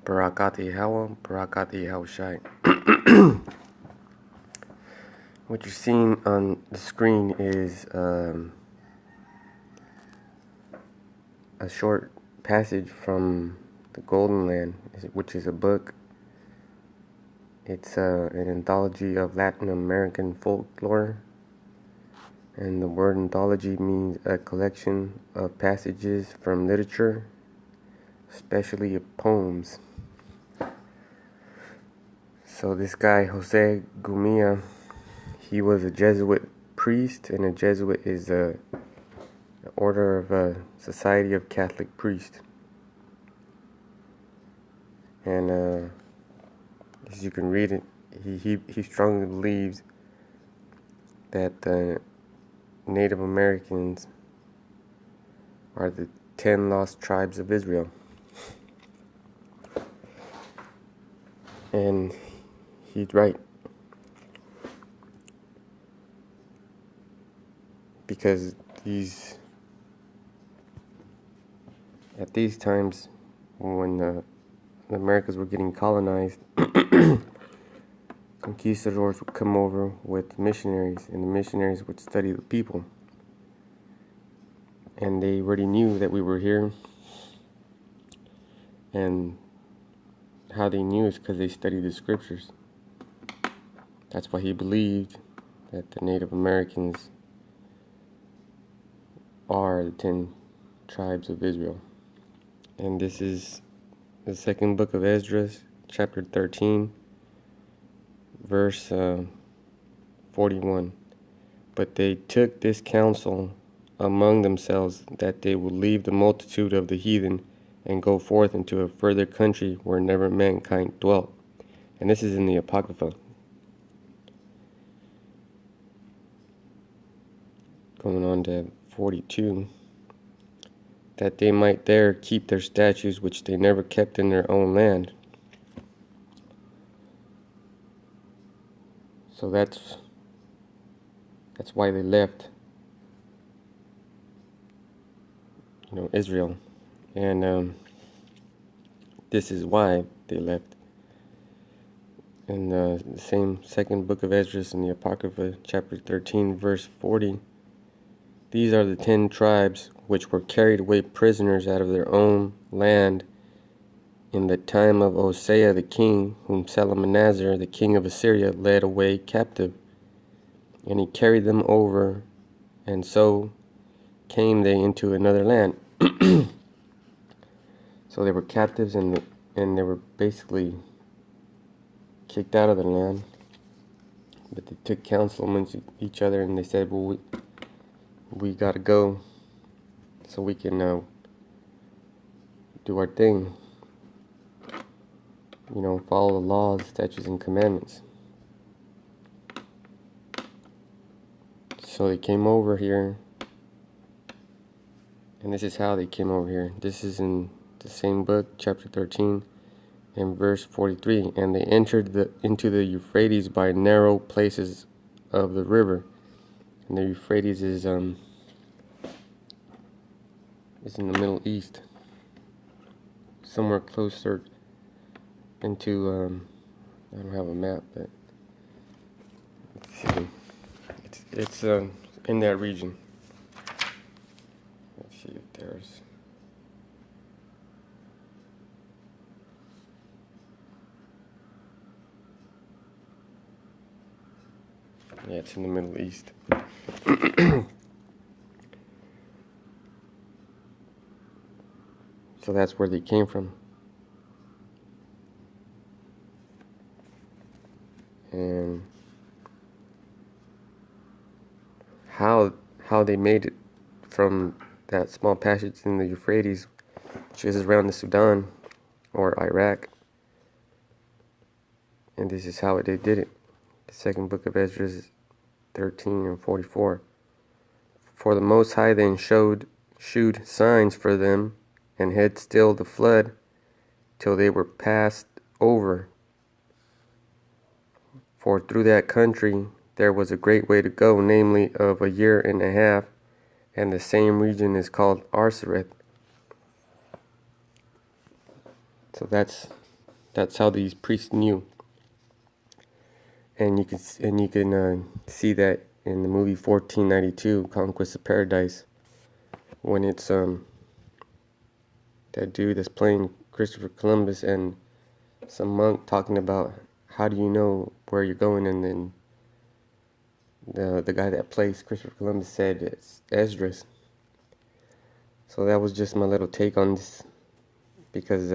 Barakati Hawa, Barakati Hawashai. What you're seeing on the screen is a short passage from the Golden Land, which is a book. It's an anthology of Latin American folklore, and the word anthology means a collection of passages from literature, especially of poems. So this guy, Jose Gumia, he was a Jesuit priest, and a Jesuit is an order of a society of Catholic priests. And as you can read it, he strongly believes that the Native Americans are the 10 lost tribes of Israel. And he's right. Because at these times when the Americas were getting colonized, conquistadors would come over with missionaries, and the missionaries would study the people. And they already knew that we were here. And how they knew is because they studied the scriptures. That's why he believed that the Native Americans are the 10 tribes of Israel. And this is the second book of Esdras, chapter 13, verse 41. But they took this counsel among themselves, that they would leave the multitude of the heathen and go forth into a further country where never mankind dwelt. And this is in the Apocrypha. Going on to 42. That they might there keep their statutes which they never kept in their own land. So that's why they left, Israel. And this is why they left. In the same second book of Esdras in the Apocrypha, chapter 13, verse 40, these are the 10 tribes which were carried away prisoners out of their own land in the time of Hosea the king, whom Salmanaser the king of Assyria led away captive. And he carried them over, and so came they into another land. So they were captives, and they were basically kicked out of the land. But they took counsel amongst each other, and they said, well, we got to go so we can do our thing. Follow the laws, statutes, and commandments. So they came over here. And this is how they came over here. This is in the same book, chapter 13, and verse 43. And they entered into the Euphrates by narrow places of the river. And the Euphrates is in the Middle East, somewhere closer into I don't have a map, but let's see. It's in that region. Let's see if there's. Yeah, it's in the Middle East. So that's where they came from. And how they made it from that small passage in the Euphrates, which is around the Sudan or Iraq. And this is how they did it. The second book of Esdras 13 and 44. For the Most High then shewed signs for them, and had stilled the flood till they were passed over. For through that country there was a great way to go, namely of a year and a half, and the same region is called Arsareth. So that's That's how these priests knew, and you can see that in the movie 1492, Conquest of Paradise, when it's that dude that's playing Christopher Columbus and some monk talking about how do you know where you're going, and then the guy that plays Christopher Columbus said it's Esdras. So that was just my little take on this, because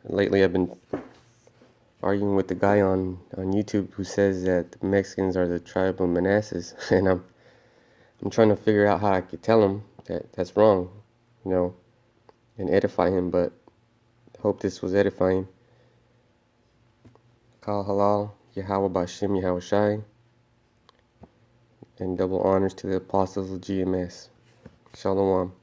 lately I've been arguing with the guy on YouTube who says that the Mexicans are the tribe of Manassas, and I'm trying to figure out how I could tell him that that's wrong, you know, and edify him. But I hope this was edifying. Kal halal, Yahweh Bashem Yahweh Shai, and double honors to the apostles of GMS. Shalom.